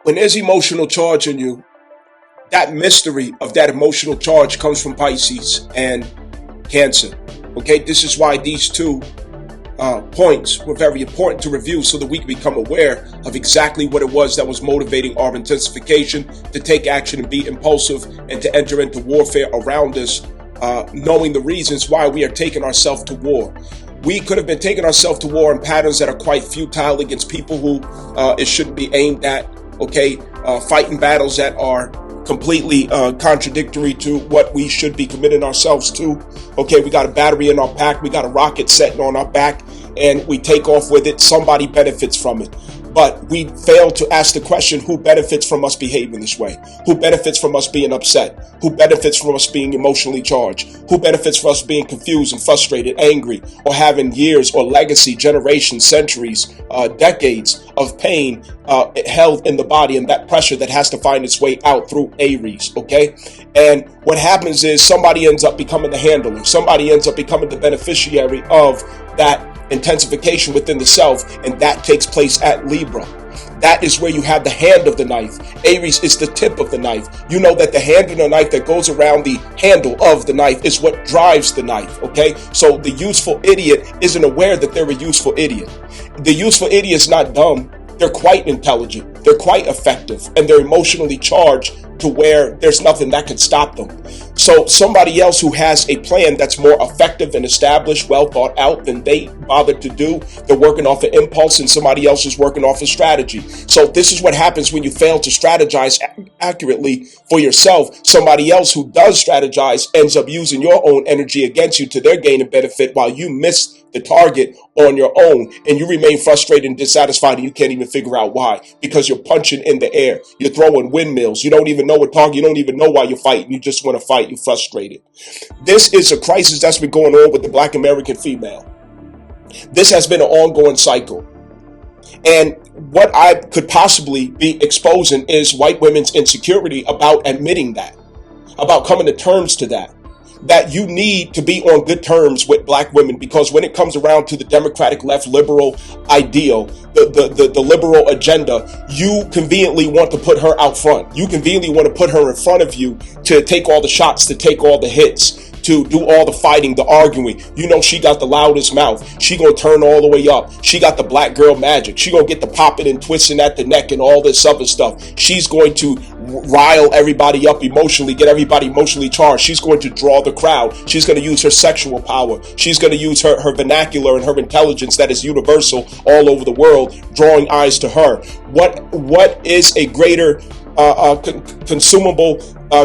When there's emotional charge in you, that mystery of that emotional charge comes from Pisces and Cancer. Okay, this is why these two points were very important to review so that we can become aware of exactly what it was that was motivating our intensification to take action and be impulsive and to enter into warfare around us, knowing the reasons why we are taking ourselves to war. We could have been taking ourselves to war in patterns that are quite futile against people who it shouldn't be aimed at, okay? Fighting battles that are completely contradictory to what we should be committing ourselves to. Okay, we got a battery in our pack, we got a rocket sitting on our back, and we take off with it. Somebody benefits from it. But we fail to ask the question, who benefits from us behaving this way? Who benefits from us being upset? Who benefits from us being emotionally charged? Who benefits from us being confused and frustrated, angry, or having years or legacy, generations, centuries, decades of pain held in the body, and that pressure that has to find its way out through Aries, okay? And what happens is somebody ends up becoming the handler. Somebody ends up becoming the beneficiary of that intensification within the self, and that takes place at Libra. That is where you have the hand of the knife. Aries is the tip of the knife. You know that the hand of the knife that goes around the handle of the knife is what drives the knife, okay? So the useful idiot isn't aware that they're a useful idiot. The useful idiot is not dumb. They're quite intelligent. They're quite effective, and they're emotionally charged to where there's nothing that can stop them. So somebody else who has a plan that's more effective and established, well thought out than they bothered to do, they're working off an impulse, and somebody else is working off a strategy. So this is what happens when you fail to strategize accurately for yourself. Somebody else who does strategize ends up using your own energy against you to their gain and benefit, while you miss the target on your own, and you remain frustrated and dissatisfied, and you can't even figure out why, because you're punching in the air, you're throwing windmills, you don't even know what target, you don't even know why you're fighting, you just want to fight, you're frustrated. This is a crisis that's been going on with the Black American female. This has been an ongoing cycle, and what I could possibly be exposing is white women's insecurity about admitting that, about coming to terms to that you need to be on good terms with black women, because when it comes around to the Democratic left liberal ideal, the liberal agenda, you conveniently want to put her out front. You conveniently want to put her in front of you to take all the shots, to take all the hits, to do all the fighting, the arguing. You know, she got the loudest mouth. She gonna turn all the way up. She got the black girl magic. She gonna get the popping and twisting at the neck and all this other stuff. She's going to rile everybody up emotionally, get everybody emotionally charged. She's going to draw the crowd. She's going to use her sexual power. She's going to use her vernacular and her intelligence that is universal all over the world, drawing eyes to her. What is a greater consumable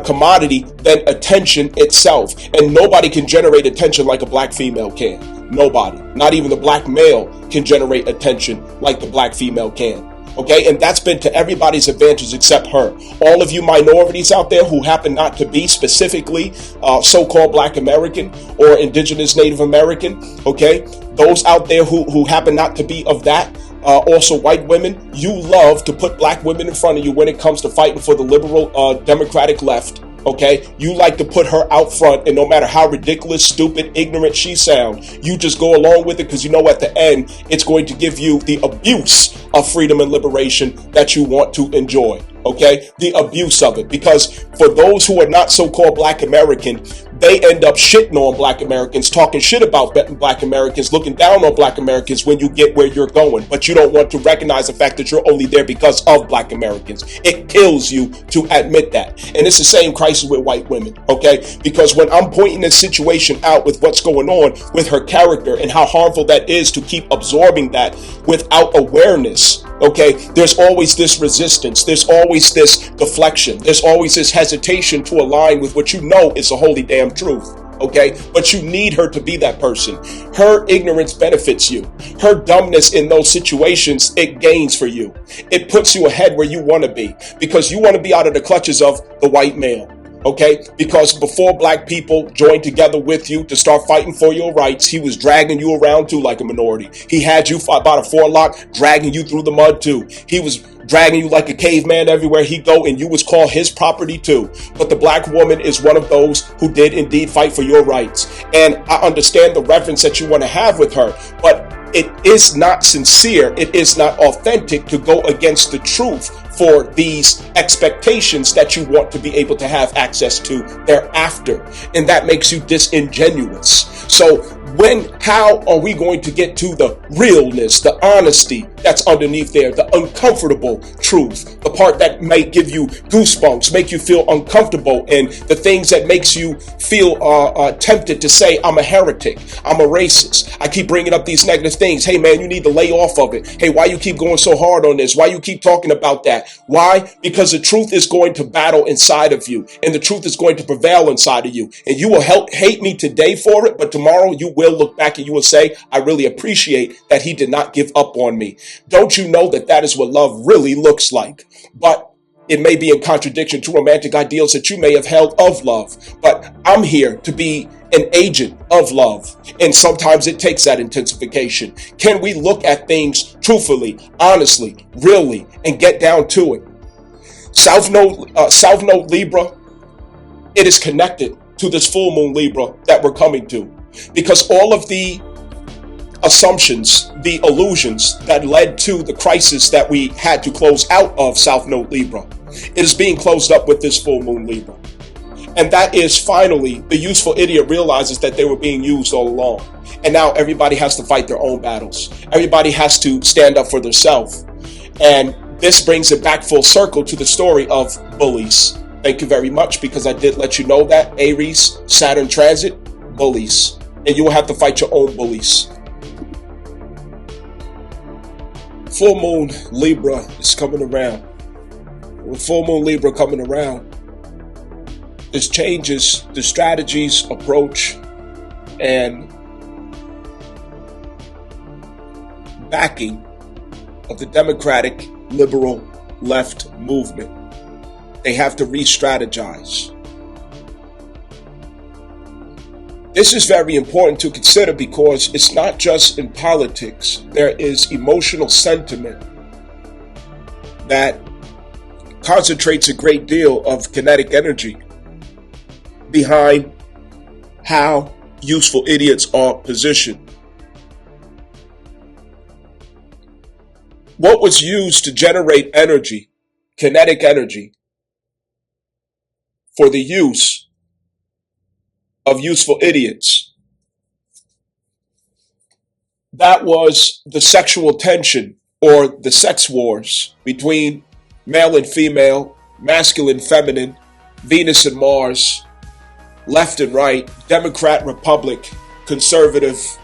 commodity than attention itself? And nobody can generate attention like a black female can. Nobody. Not even the black male can generate attention like the black female can. Okay, and that's been to everybody's advantage except her. All of you minorities out there who happen not to be specifically so-called Black American or Indigenous Native American, okay, those out there who happen not to be of that, also white women, you love to put black women in front of you when it comes to fighting for the liberal Democratic left. Okay, you like to put her out front, and no matter how ridiculous, stupid, ignorant she sounds, you just go along with it because you know at the end it's going to give you the abuse of freedom and liberation that you want to enjoy. Okay, the abuse of it, because for those who are not so-called Black American, they end up shitting on Black Americans, talking shit about Black Americans, looking down on Black Americans when you get where you're going, but you don't want to recognize the fact that you're only there because of Black Americans. It kills you to admit that. And it's the same crisis with white women, okay? Because when I'm pointing this situation out with what's going on with her character and how harmful that is to keep absorbing that without awareness, okay, there's always this resistance, there's always this deflection, there's always this hesitation to align with what you know is a holy damn truth, okay? But you need her to be that person. Her ignorance benefits you. Her dumbness in those situations, it gains for you. It puts you ahead where you want to be, because you want to be out of the clutches of the white male. Okay, because before black people joined together with you to start fighting for your rights, he was dragging you around too like a minority. He had you about a forelock, dragging you through the mud too. He was dragging you like a caveman everywhere he go, and you was called his property too. But the black woman is one of those who did indeed fight for your rights. And I understand the reverence that you want to have with her, but it is not sincere, it is not authentic to go against the truth for these expectations that you want to be able to have access to thereafter. And that makes you disingenuous. So how are we going to get to the realness, the honesty that's underneath there, the uncomfortable truth, the part that may give you goosebumps, make you feel uncomfortable, and the things that makes you feel tempted to say, I'm a heretic, I'm a racist, I keep bringing up these negative things. Hey man, you need to lay off of it. Hey, why you keep going so hard on this? Why you keep talking about that? Why? Because the truth is going to battle inside of you, and the truth is going to prevail inside of you, and you will hate me today for it, but tomorrow you will look back and you will say, I really appreciate that he did not give up on me. Don't you know that that is what love really looks like? But it may be in contradiction to romantic ideals that you may have held of love. But I'm here to be an agent of love. And sometimes it takes that intensification. Can we look at things truthfully, honestly, really, and get down to it? South Node Libra, it is connected to this full moon Libra that we're coming to. Because all of the assumptions, the illusions that led to the crisis that we had to close out of South Node Libra, it is being closed up with this full moon Libra. And that is finally, the useful idiot realizes that they were being used all along. And now everybody has to fight their own battles. Everybody has to stand up for themselves. And this brings it back full circle to the story of bullies. Thank you very much, because I did let you know that Aries, Saturn transit, bullies. And you will have to fight your own bullies. Full moon Libra is coming around. With full moon Libra coming around, this changes the strategies, approach, and backing of the democratic liberal left movement. They have to re-strategize. This is very important to consider because it's not just in politics. There is emotional sentiment that concentrates a great deal of kinetic energy behind how useful idiots are positioned. What was used to generate energy, kinetic energy, for the use of useful idiots, that was the sexual tension or the sex wars between male and female, masculine, feminine, Venus and Mars, left and right, Democrat, Republic, conservative,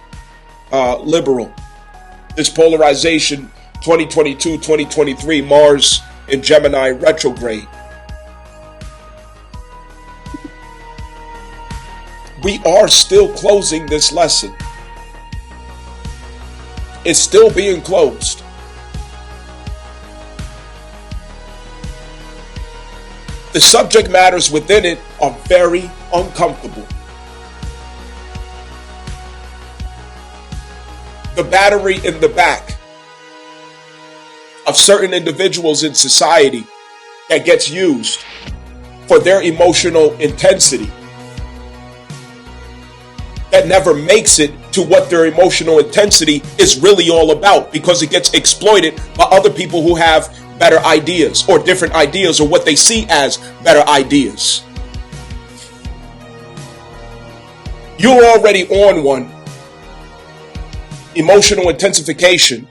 liberal. This polarization, 2022, 2023, Mars in Gemini retrograde. We are still closing this lesson. It's still being closed. The subject matters within it are very uncomfortable. The battery in the back of certain individuals in society that gets used for their emotional intensity, that never makes it to what their emotional intensity is really all about, because it gets exploited by other people who have better ideas or different ideas or what they see as better ideas. You're already on one. Emotional intensification,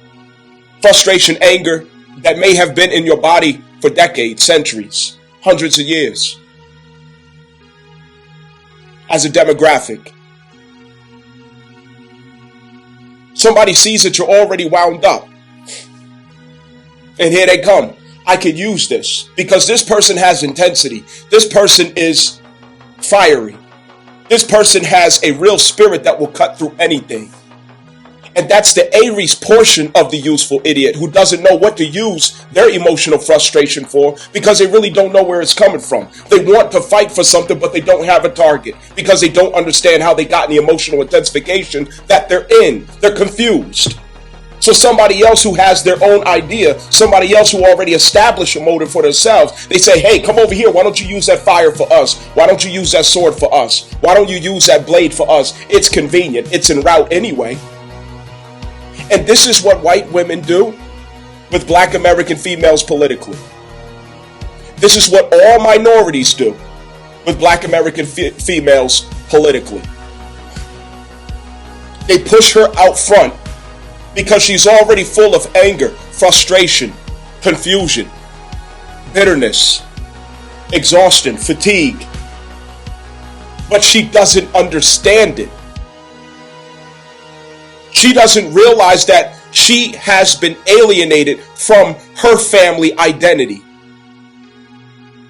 frustration, anger that may have been in your body for decades, centuries, hundreds of years. As a demographic, somebody sees that you're already wound up. And here they come. I could use this because this person has intensity. This person is fiery. This person has a real spirit that will cut through anything. And that's the Aries portion of the useful idiot who doesn't know what to use their emotional frustration for because they really don't know where it's coming from. They want to fight for something, but they don't have a target because they don't understand how they got in the emotional intensification that they're in. They're confused. So somebody else who has their own idea, somebody else who already established a motive for themselves, they say, hey, come over here. Why don't you use that fire for us? Why don't you use that sword for us? Why don't you use that blade for us? It's convenient. It's en route anyway. And this is what white women do with black American females politically. This is what all minorities do with black American females politically. They push her out front because she's already full of anger, frustration, confusion, bitterness, exhaustion, fatigue. But she doesn't understand it. She doesn't realize that she has been alienated from her family identity.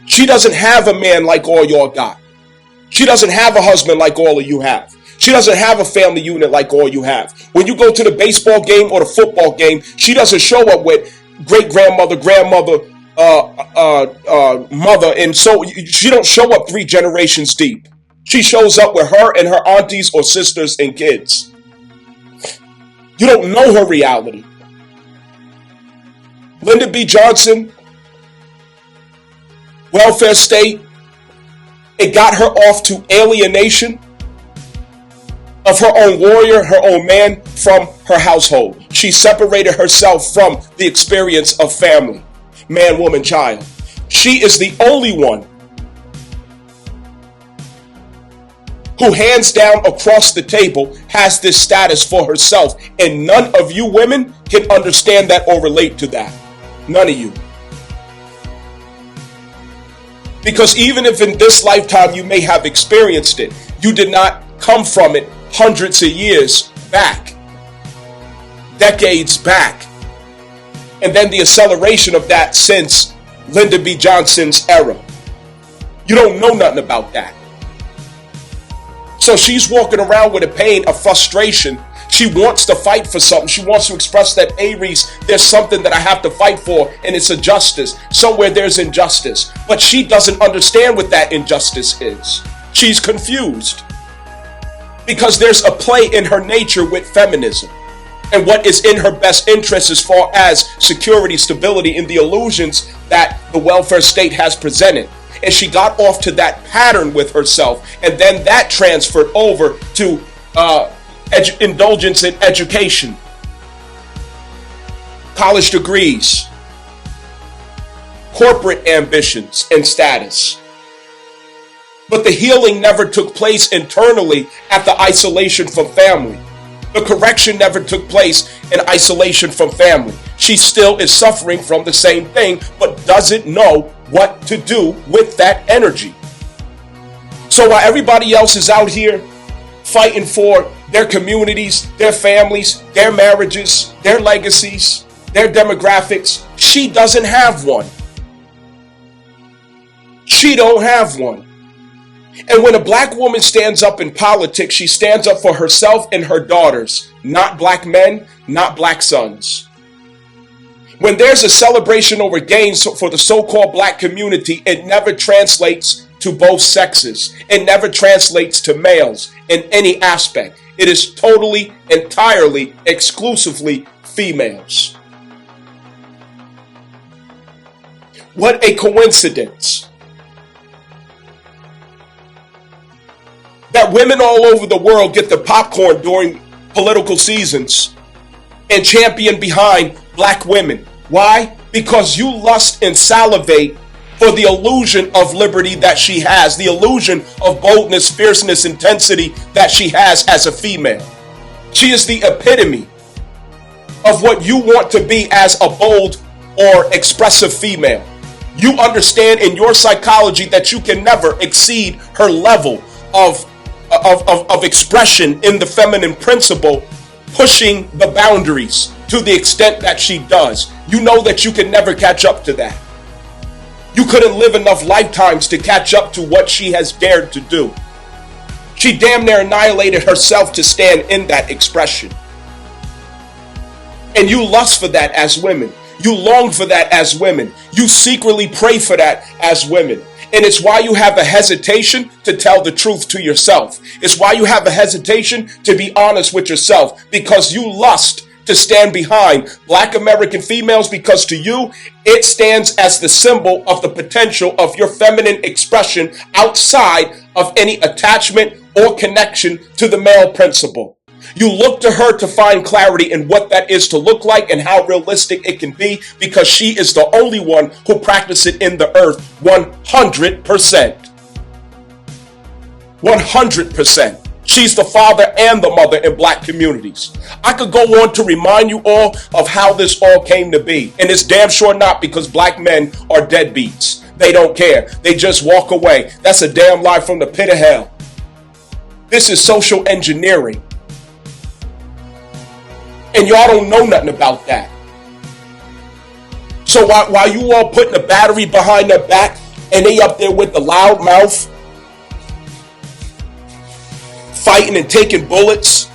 She doesn't have a man like all y'all got. She doesn't have a husband like all of you have. She doesn't have a family unit like all you have. When you go to the baseball game or the football game, she doesn't show up with great-grandmother, grandmother, mother, and so she don't show up 3 generations deep. She shows up with her and her aunties or sisters and kids. You don't know her reality. Lyndon B. Johnson, welfare state, it got her off to alienation of her own warrior, her own man, from her household. She separated herself from the experience of family, man, woman, child. She is the only one who hands down across the table has this status for herself. And none of you women can understand that or relate to that. None of you. Because even if in this lifetime you may have experienced it, you did not come from it hundreds of years back, decades back. And then the acceleration of that since Lyndon B. Johnson's era. You don't know nothing about that. So she's walking around with a pain, a frustration. She wants to fight for something. She wants to express that, Aries, there's something that I have to fight for, and it's a justice. Somewhere there's injustice. But she doesn't understand what that injustice is. She's confused. Because there's a play in her nature with feminism and what is in her best interest as far as security, stability, and the illusions that the welfare state has presented. And she got off to that pattern with herself, and then that transferred over to indulgence in education, college degrees, corporate ambitions, and status. But the healing never took place internally at the isolation from family. The correction never took place in isolation from family. She still is suffering from the same thing, but doesn't know what to do with that energy. So while everybody else is out here fighting for their communities, their families, their marriages, their legacies, their demographics, she doesn't have one. She don't have one. And when a black woman stands up in politics, she stands up for herself and her daughters, not black men, not black sons. When there's a celebration over gains for the so-called black community, it never translates to both sexes. It never translates to males in any aspect. It is totally, entirely, exclusively females. What a coincidence that women all over the world get the popcorn during political seasons and champion behind black women. Why? Because you lust and salivate for the illusion of liberty that she has, the illusion of boldness, fierceness, intensity that she has as a female. She is the epitome of what you want to be as a bold or expressive female. You understand in your psychology that you can never exceed her level of expression in the feminine principle, pushing the boundaries to the extent that she does. You know that you can never catch up to that. You couldn't live enough lifetimes to catch up to what she has dared to do. She damn near annihilated herself to stand in that expression. And you lust for that as women. You long for that as women. You secretly pray for that as women. And it's why you have a hesitation to tell the truth to yourself. It's why you have a hesitation to be honest with yourself, because you lust to stand behind black American females, because to you, it stands as the symbol of the potential of your feminine expression outside of any attachment or connection to the male principle. You look to her to find clarity in what that is to look like and how realistic it can be, because she is the only one who practices it in the earth 100%. 100%. She's the father and the mother in black communities. I could go on to remind you all of how this all came to be. And it's damn sure not because black men are deadbeats. They don't care. They just walk away. That's a damn lie from the pit of hell. This is social engineering. And y'all don't know nothing about that. So while you all putting a battery behind their back and they up there with the loud mouth, fighting and taking bullets,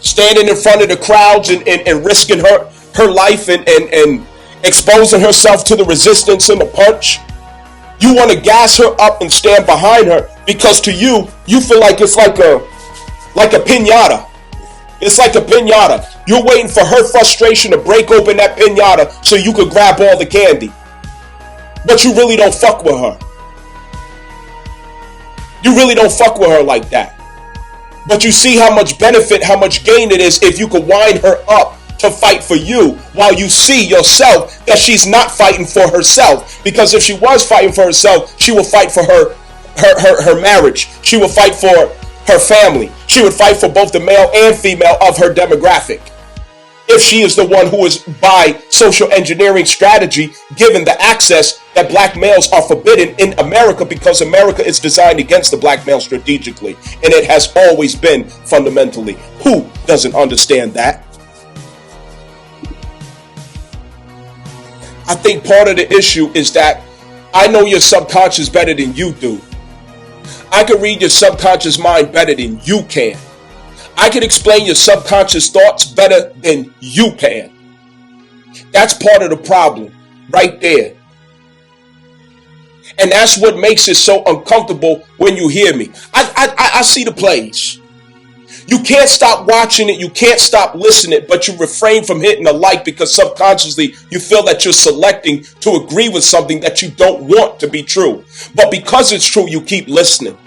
standing in front of the crowds and risking her life and exposing herself to the resistance and the punch, you want to gas her up and stand behind her because to you feel like it's like a piñata. It's like a piñata. You're waiting for her frustration to break open that piñata so you could grab all the candy. But you really don't fuck with her. You really don't fuck with her like that. But you see how much benefit, how much gain it is if you could wind her up to fight for you while you see yourself that she's not fighting for herself. Because if she was fighting for herself, she would fight for her marriage. She would fight for her family. She would fight for both the male and female of her demographic. If she is the one who is by social engineering strategy given the access that black males are forbidden in America, because America is designed against the black male strategically, and it has always been fundamentally. Who doesn't understand that? I think part of the issue is that I know your subconscious better than you do. I can read your subconscious mind better than you can. I can explain your subconscious thoughts better than you can. That's part of the problem right there. And that's what makes it so uncomfortable when you hear me. I see the plays. You can't stop watching it. You can't stop listening, but you refrain from hitting a like because subconsciously you feel that you're selecting to agree with something that you don't want to be true. But because it's true, you keep listening.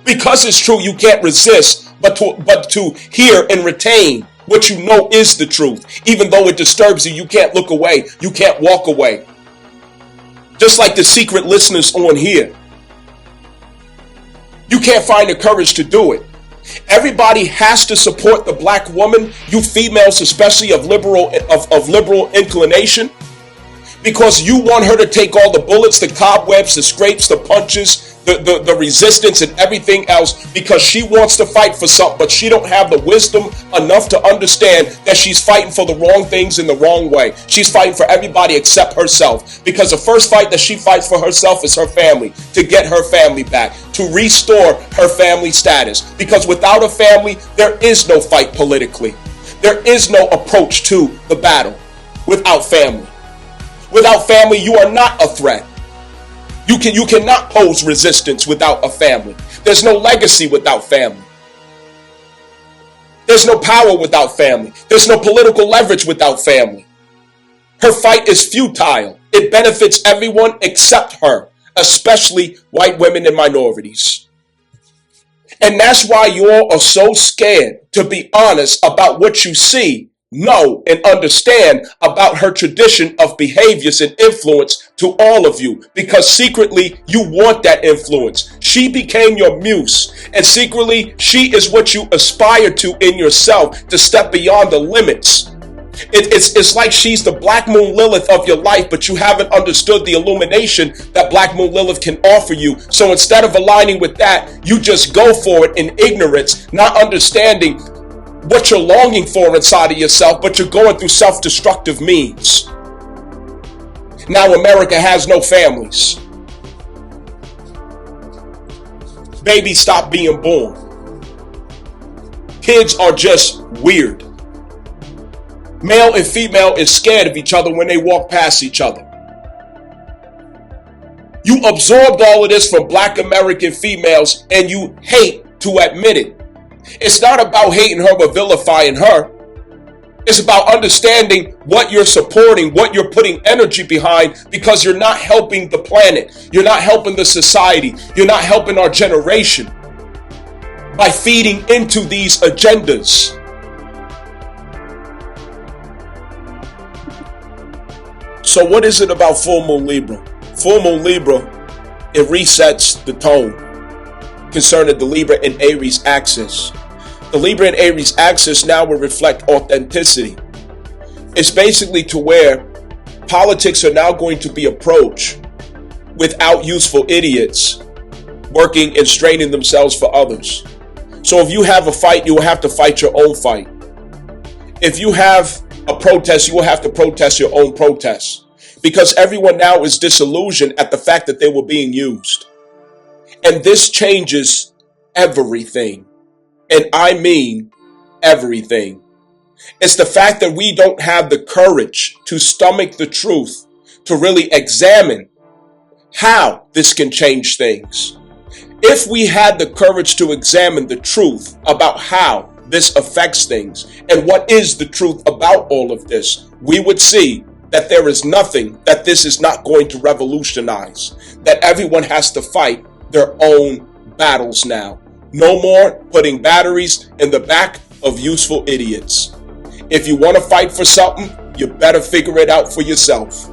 Because it's true, you can't resist but to hear and retain what you know is the truth. Even though it disturbs you, you can't look away. You can't walk away. Just like the secret listeners on here. You can't find the courage to do it. Everybody has to support the black woman, you females especially of liberal inclination, because you want her to take all the bullets, the cobwebs, the scrapes, the punches, the resistance and everything else, because she wants to fight for something, but she don't have the wisdom enough to understand that she's fighting for the wrong things in the wrong way. She's fighting for everybody except herself, because the first fight that she fights for herself is her family, to get her family back, to restore her family status, because without a family, there is no fight politically. There is no approach to the battle without family. Without family, you are not a threat. You cannot pose resistance without a family. There's no legacy without family. There's no power without family. There's no political leverage without family. Her fight is futile. It benefits everyone except her, especially white women and minorities. And that's why you all are so scared to be honest about what you see, know, and understand about her tradition of behaviors and influence to all of you, because secretly you want that influence. She became your muse, and secretly she is what you aspire to in yourself, to step beyond the limits. It's like she's the Black Moon Lilith of your life, but you haven't understood the illumination that Black Moon Lilith can offer you. So instead of aligning with that, you just go for it in ignorance, not understanding what you're longing for inside of yourself, but you're going through self-destructive means. Now America has no families. Babies stop being born. Kids are just weird. Male and female is scared of each other when they walk past each other. You absorbed all of this from Black American females, and you hate to admit it. It's not about hating her or vilifying her. It's about understanding what you're supporting, what you're putting energy behind, because you're not helping the planet. You're not helping the society. You're not helping our generation. by feeding into these agendas. So what is it about full moon Libra? Full moon Libra, it resets the tone concerning the Libra and Aries axis. The Libra and Aries axis now will reflect authenticity. It's basically to where politics are now going to be approached without useful idiots working and straining themselves for others. So if you have a fight, you will have to fight your own fight. If you have a protest, you will have to protest your own protest. Because everyone now is disillusioned at the fact that they were being used. And this changes everything. And I mean everything. It's the fact that we don't have the courage to stomach the truth, to really examine how this can change things. If we had the courage to examine the truth about how this affects things and what is the truth about all of this, we would see that there is nothing that this is not going to revolutionize, that everyone has to fight their own battles now. No more putting batteries in the back of useful idiots. If you want to fight for something, you better figure it out for yourself.